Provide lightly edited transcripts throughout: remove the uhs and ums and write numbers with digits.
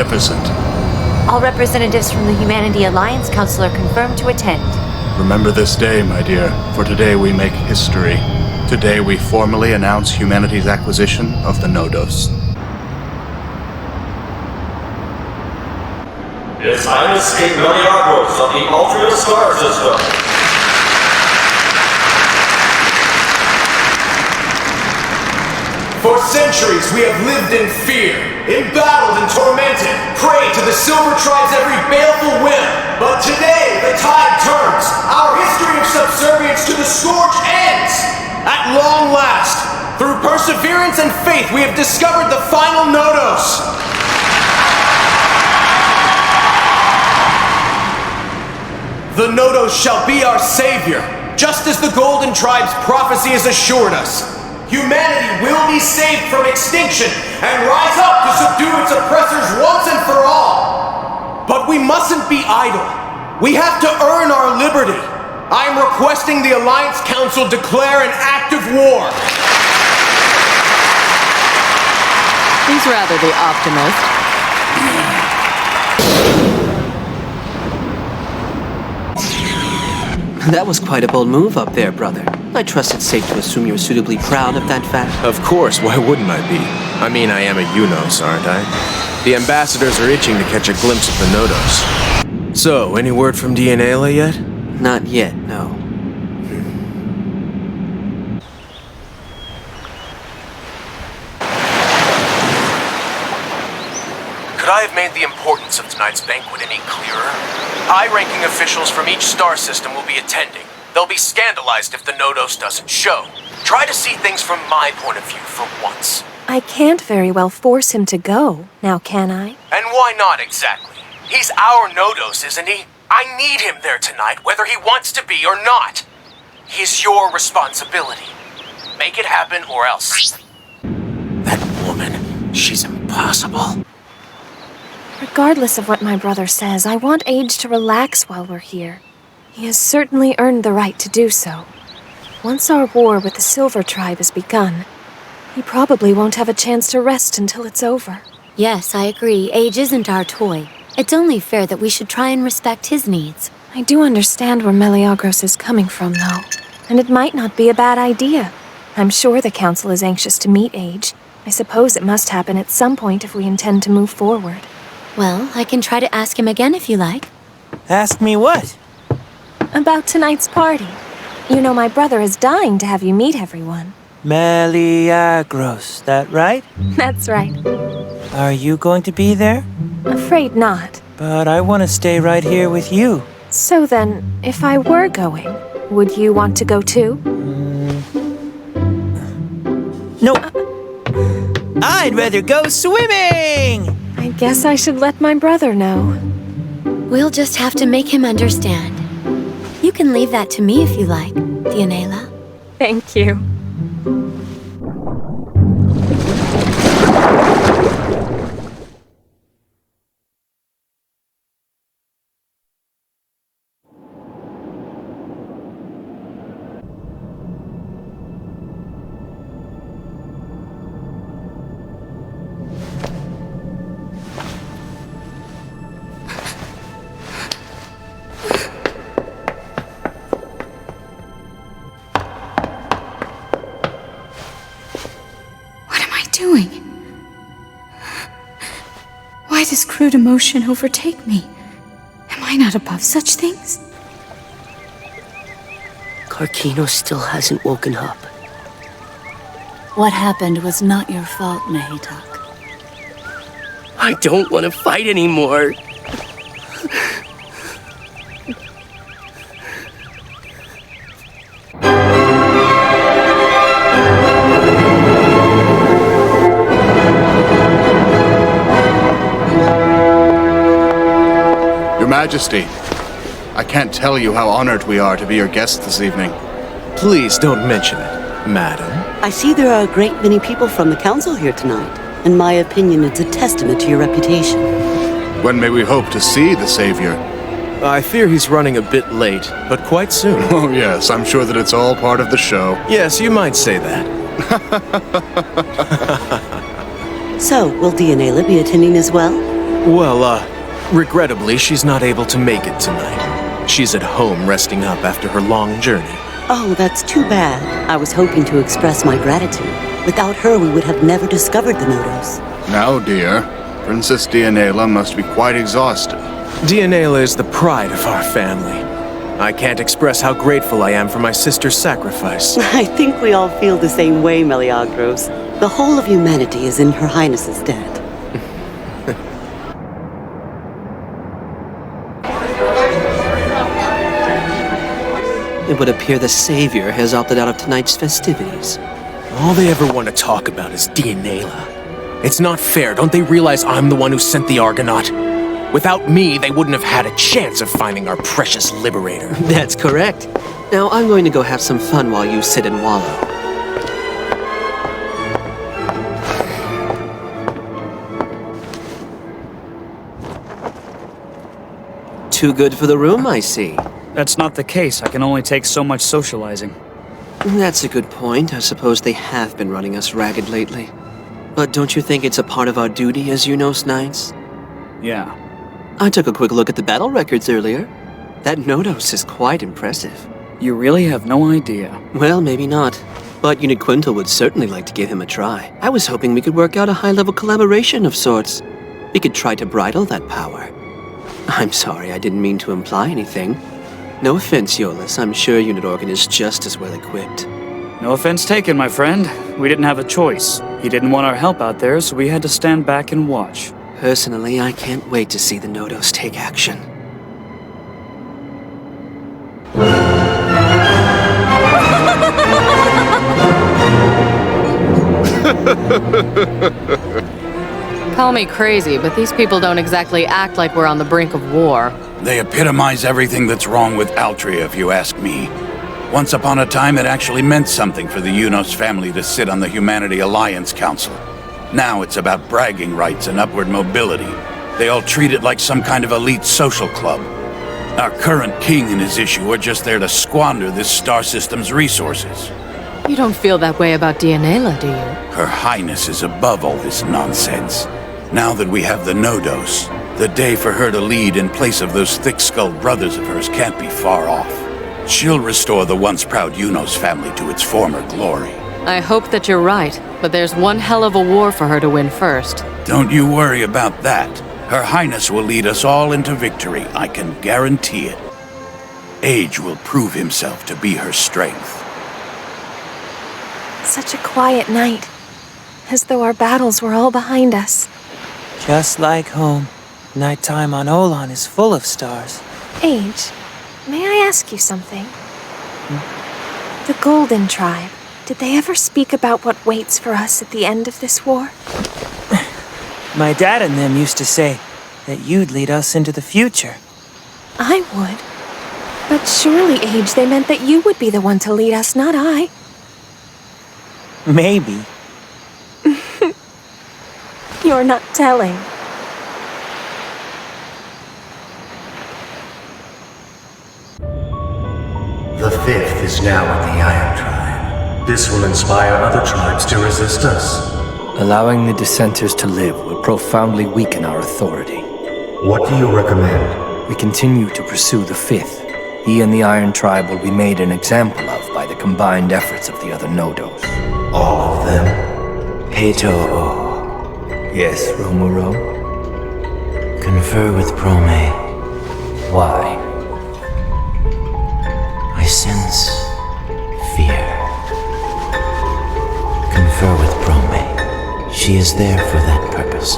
magnificent. All representatives from the Humanity Alliance Council are confirmed to attend. Remember this day, my dear, for today we make history. Today we formally announce humanity's acquisition of the Nodos. His Highness King Meliagros of the Altria Star System. For centuries we have lived in fear, embattled and tormented, prey to the Silver Tribe's every baleful whim. But today the tide turns. Our history of subservience to the Scourge ends. At long last, through perseverance and faith, we have discovered the final Nodos. The Nodos shall be our savior, just as the Golden Tribe's prophecy has assured us. Humanity will be saved from extinction and rise up to subdue its oppressors once and for all. But we mustn't be idle. We have to earn our liberty. I am requesting the Alliance Council declare an act of war. He's rather the optimist. That was quite a bold move up there, brother. I trust it's safe to assume you're suitably proud of that fact. Of course, why wouldn't I be? I mean, I am a UNOS, aren't I? The ambassadors are itching to catch a glimpse of the Nodos. So, any word from Dionela yet? Not yet, no. Could I have made the importance of tonight's banquet any clearer? High-ranking officials from each star system will be attending. They'll be scandalized if the Nodos doesn't show. Try to see things from my point of view for once. I can't very well force him to go, now can I? And why not exactly? He's our Nodos, isn't he? I need him there tonight, whether he wants to be or not. He's your responsibility. Make it happen or else. That woman, she's impossible. Regardless of what my brother says, I want Age to relax while we're here. He has certainly earned the right to do so. Once our war with the Silver Tribe has begun, he probably won't have a chance to rest until it's over. Yes, I agree. Age isn't our toy. It's only fair that we should try and respect his needs. I do understand where Meliagros is coming from, though, and it might not be a bad idea. I'm sure the Council is anxious to meet Age. I suppose it must happen at some point if we intend to move forward. Well, I can try to ask him again if you like. Ask me what? About tonight's party. You know my brother is dying to have you meet everyone. Meliagros, that right? That's right. Are you going to be there? Afraid not. But I want to stay right here with you. So then, if I were going, would you want to go too? No. I'd rather go swimming! I guess I should let my brother know. We'll just have to make him understand. You can leave that to me if you like, Dionela. Thank you. Why does crude emotion overtake me? Am I not above such things? Karkino still hasn't woken up. What happened was not your fault, Mehitak. I don't want to fight anymore. Your Majesty, I can't tell you how honored we are to be your guests this evening. Please don't mention it, madam. I see there are a great many people from the Council here tonight. In my opinion, it's a testament to your reputation. When may we hope to see the Savior? I fear he's running a bit late, but quite soon. Oh yes, I'm sure that it's all part of the show. Yes, you might say that. So, will Dionela be attending as well? Well, regrettably, she's not able to make it tonight. She's at home resting up after her long journey. Oh, that's too bad. I was hoping to express my gratitude. Without her, we would have never discovered the Nodos. Now, dear, Princess Dianela must be quite exhausted. Dianela is the pride of our family. I can't express how grateful I am for my sister's sacrifice. I think we all feel the same way, Meleagros. The whole of humanity is in Her Highness's debt. It would appear the Savior has opted out of tonight's festivities. All they ever want to talk about is Dianela. It's not fair. Don't they realize I'm the one who sent the Argonaut? Without me, they wouldn't have had a chance of finding our precious liberator. That's correct. Now I'm going to go have some fun while you sit and wallow. Too good for the room, I see. That's not the case. I can only take so much socializing. That's a good point. I suppose they have been running us ragged lately. But don't you think it's a part of our duty as Eunos Knights? Yeah. I took a quick look at the battle records earlier. That Nodos is quite impressive. You really have no idea. Well, maybe not. But Unit Quintal would certainly like to give him a try. I was hoping we could work out a high-level collaboration of sorts. We could try to bridle that power. I'm sorry, I didn't mean to imply anything. No offense, Iolus. I'm sure Unit Organ is just as well equipped. No offense taken, my friend. We didn't have a choice. He didn't want our help out there, so we had to stand back and watch. Personally, I can't wait to see the Nodos take action. Call me crazy, but these people don't exactly act like we're on the brink of war. They epitomize everything that's wrong with Altria, if you ask me. Once upon a time, it actually meant something for the Eunos family to sit on the Humanity Alliance Council. Now it's about bragging rights and upward mobility. They all treat it like some kind of elite social club. Our current king and his issue are just there to squander this star system's resources. You don't feel that way about Dianela, do you? Her Highness is above all this nonsense. Now that we have the Nodos, the day for her to lead in place of those thick-skulled brothers of hers can't be far off. She'll restore the once proud Eunos family to its former glory. I hope that you're right, but there's one hell of a war for her to win first. Don't you worry about that. Her Highness will lead us all into victory, I can guarantee it. Age will prove himself to be her strength. Such a quiet night. As though our battles were all behind us. Just like home. Nighttime on Olan is full of stars. Age, may I ask you something? The Golden Tribe, did they ever speak about what waits for us at the end of this war? My dad and them used to say that you'd lead us into the future. I would. But surely, Age, they meant that you would be the one to lead us, not I. Maybe. You're not telling. The Fifth is now in the Iron Tribe. This will inspire other tribes to resist us. Allowing the dissenters to live will profoundly weaken our authority. What do you recommend? We continue to pursue the Fifth. He and the Iron Tribe will be made an example of by the combined efforts of the other Nodos. All of them? Peto. Yes, Romuro? Confer with Prome. Why? I sense fear. Confer with Prome. She is there for that purpose.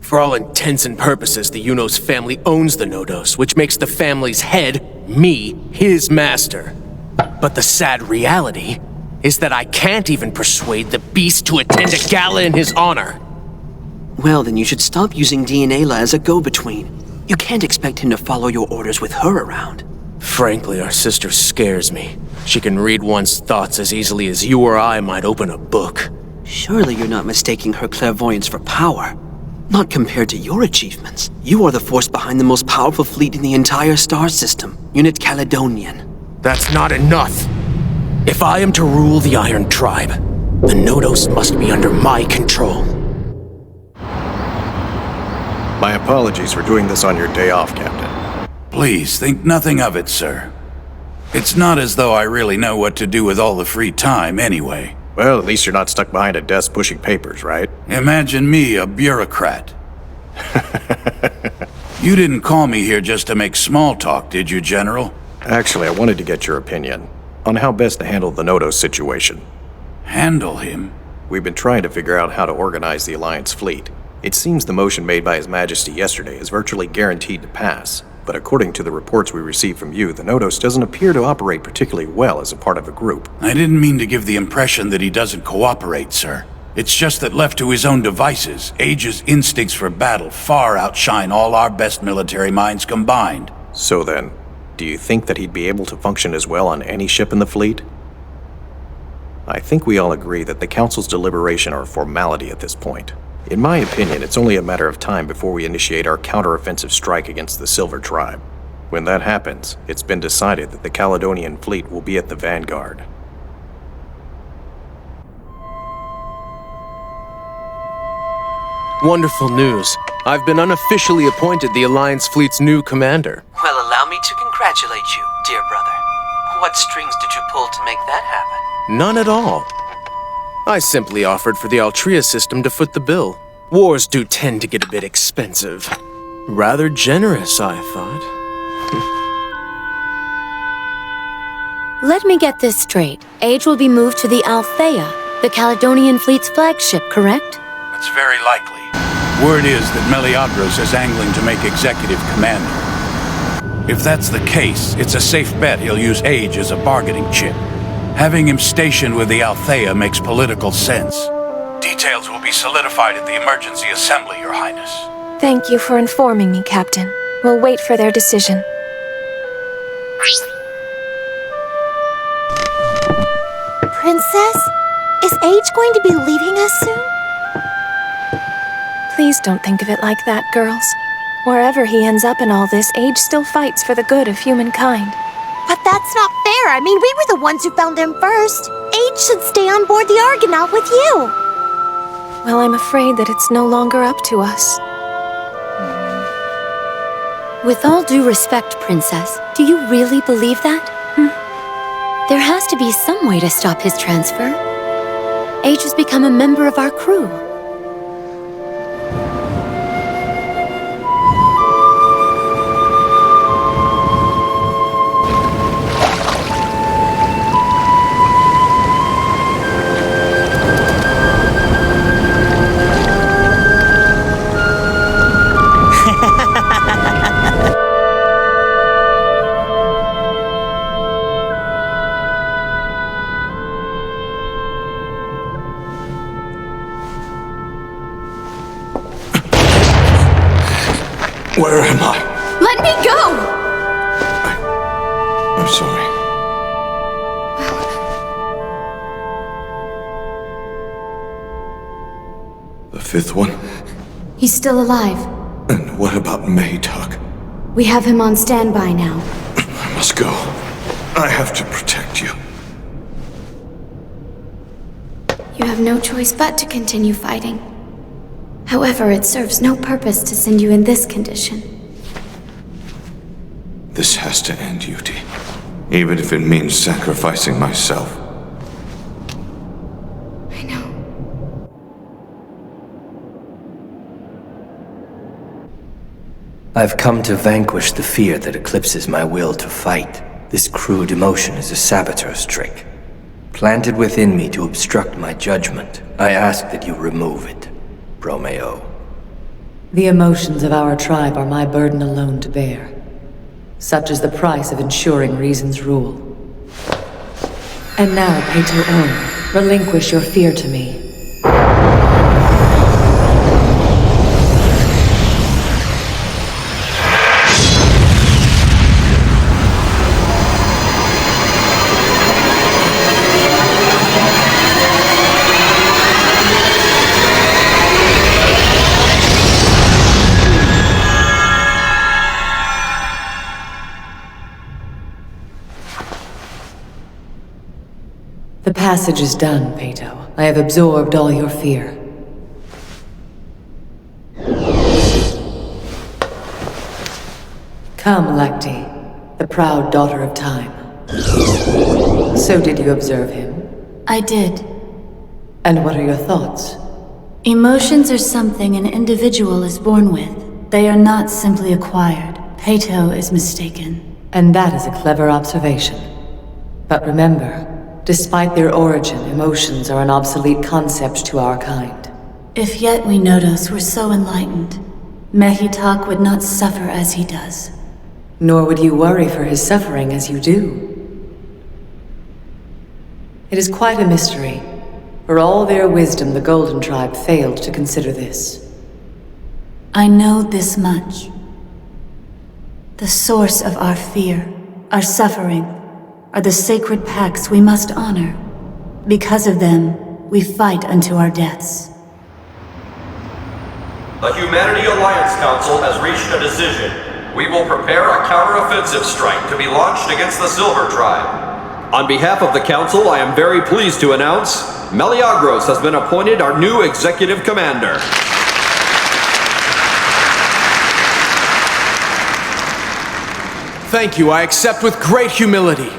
For all intents and purposes, the Eunos family owns the Nodos, which makes the family's head, me, his master. But the sad reality is that I can't even persuade the beast to attend a gala in his honor. Well, then you should stop using Dianela as a go-between. You can't expect him to follow your orders with her around. Frankly, our sister scares me. She can read one's thoughts as easily as you or I might open a book. Surely you're not mistaking her clairvoyance for power. Not compared to your achievements. You are the force behind the most powerful fleet in the entire star system, Unit Caledonian. That's not enough. If I am to rule the Iron Tribe, the Nodos must be under my control. My apologies for doing this on your day off, Captain. Please, think nothing of it, sir. It's not as though I really know what to do with all the free time, anyway. Well, at least you're not stuck behind a desk pushing papers, right? Imagine me, a bureaucrat. You didn't call me here just to make small talk, did you, General? Actually, I wanted to get your opinion on how best to handle the Nodos situation. Handle him? We've been trying to figure out how to organize the Alliance fleet. It seems the motion made by His Majesty yesterday is virtually guaranteed to pass, but according to the reports we received from you, the Nodos doesn't appear to operate particularly well as a part of a group. I didn't mean to give the impression that he doesn't cooperate, sir. It's just that left to his own devices, Age's instincts for battle far outshine all our best military minds combined. So then, do you think that he'd be able to function as well on any ship in the fleet? I think we all agree that the Council's deliberation are a formality at this point. In my opinion, it's only a matter of time before we initiate our counter-offensive strike against the Silver Tribe. When that happens, it's been decided that the Caledonian fleet will be at the vanguard. Wonderful news. I've been unofficially appointed the Alliance fleet's new commander. Well, allow me to congratulate you, dear brother. What strings did you pull to make that happen? None at all. I simply offered for the Altria system to foot the bill. Wars do tend to get a bit expensive. Rather generous, I thought. Let me get this straight. Age will be moved to the Althea, the Caledonian fleet's flagship, correct? It's very likely. Word is that Meliadros is angling to make executive commander. If that's the case, it's a safe bet he'll use Age as a bargaining chip. Having him stationed with the Althea makes political sense. Details will be solidified at the emergency assembly, Your Highness. Thank you for informing me, Captain. We'll wait for their decision. Princess? Is Age going to be leaving us soon? Please don't think of it like that, girls. Wherever he ends up in all this, Age still fights for the good of humankind. But that's not fair. I mean, we were the ones who found him first. Age should stay on board the Argonaut with you. Well, I'm afraid that it's no longer up to us. With all due respect, Princess, do you really believe that? There has to be some way to stop his transfer. Age has become a member of our crew. Where am I? Let me go! I'm sorry. The fifth one? He's still alive. And what about Maytug? We have him on standby now. I must go. I have to protect you. You have no choice but to continue fighting. However, it serves no purpose to send you in this condition. This has to end, Yuti. Even if it means sacrificing myself. I know. I've come to vanquish the fear that eclipses my will to fight. This crude emotion is a saboteur's trick. Planted within me to obstruct my judgment, I ask that you remove it. Romeo. The emotions of our tribe are my burden alone to bear. Such is the price of ensuring reason's rule. And now, Pato Ohm, relinquish your fear to me. The passage is done, Pato. I have absorbed all your fear. Come, Lacti, the proud daughter of time. So did you observe him? I did. And what are your thoughts? Emotions are something an individual is born with. They are not simply acquired. Peto is mistaken. And that is a clever observation. But remember, despite their origin, emotions are an obsolete concept to our kind. If yet we Nodos were so enlightened, Mehitak would not suffer as he does. Nor would you worry for his suffering as you do. It is quite a mystery. For all their wisdom, the Golden Tribe failed to consider this. I know this much. The source of our fear, our suffering, are the sacred pacts we must honor. Because of them, we fight unto our deaths. The Humanity Alliance Council has reached a decision. We will prepare a counter-offensive strike to be launched against the Silver Tribe. On behalf of the Council, I am very pleased to announce Meliagros has been appointed our new Executive Commander. Thank you, I accept with great humility.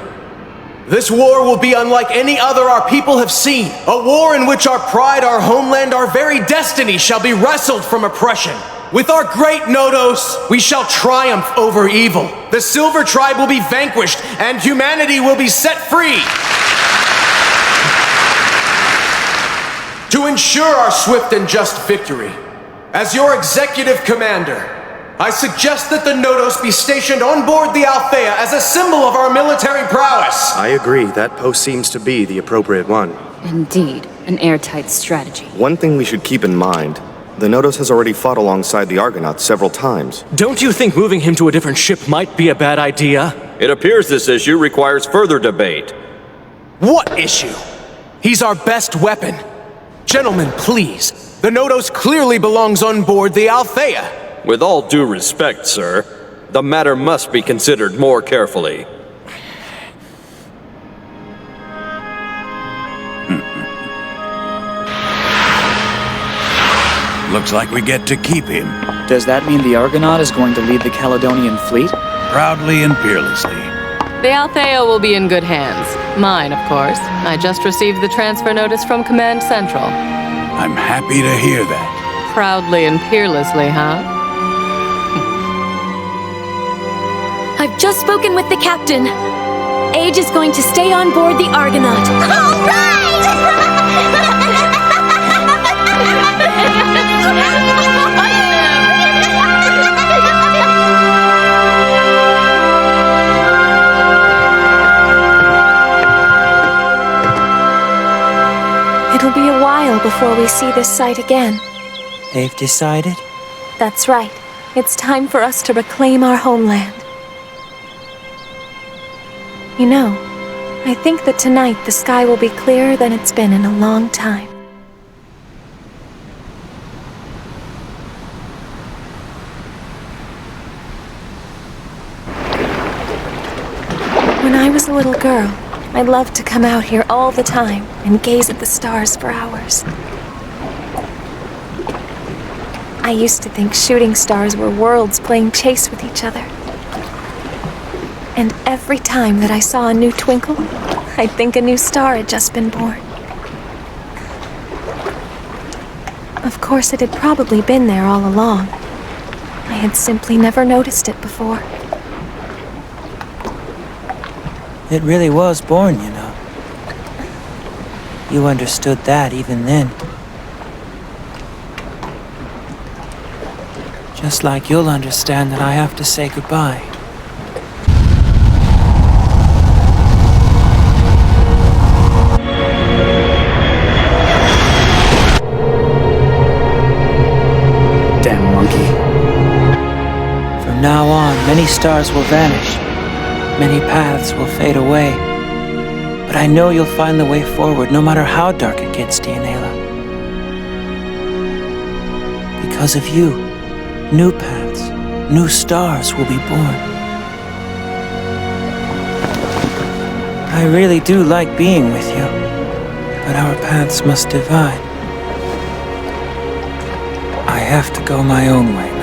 This war will be unlike any other our people have seen. A war in which our pride, our homeland, our very destiny shall be wrestled from oppression. With our great Nodos, we shall triumph over evil. The Silver Tribe will be vanquished, and humanity will be set free. To ensure our swift and just victory, as your executive commander, I suggest that the Nodos be stationed on board the Althea as a symbol of our military prowess. I agree, that post seems to be the appropriate one. Indeed, an airtight strategy. One thing we should keep in mind, the Nodos has already fought alongside the Argonauts several times. Don't you think moving him to a different ship might be a bad idea? It appears this issue requires further debate. What issue? He's our best weapon. Gentlemen, please. The Nodos clearly belongs on board the Althea. With all due respect, sir, the matter must be considered more carefully. Looks like we get to keep him. Does that mean the Argonaut is going to lead the Caledonian fleet? Proudly and fearlessly. The Althea will be in good hands. Mine, of course. I just received the transfer notice from Command Central. I'm happy to hear that. Proudly and peerlessly, huh? I've just spoken with the captain. Age is going to stay on board the Argonaut. All right! It'll be a while before we see this site again. They've decided? That's right. It's time for us to reclaim our homeland. You know, I think that tonight the sky will be clearer than it's been in a long time. When I was a little girl, I loved to come out here all the time and gaze at the stars for hours. I used to think shooting stars were worlds playing chase with each other. And every time that I saw a new twinkle, I'd think a new star had just been born. Of course, it had probably been there all along. I had simply never noticed it before. It really was born, you know. You understood that even then. Just like you'll understand that I have to say goodbye. Damn monkey. From now on, many stars will vanish. Many paths will fade away. But I know you'll find the way forward, no matter how dark it gets, Dionela. Because of you, new paths, new stars will be born. I really do like being with you, but our paths must divide. I have to go my own way now.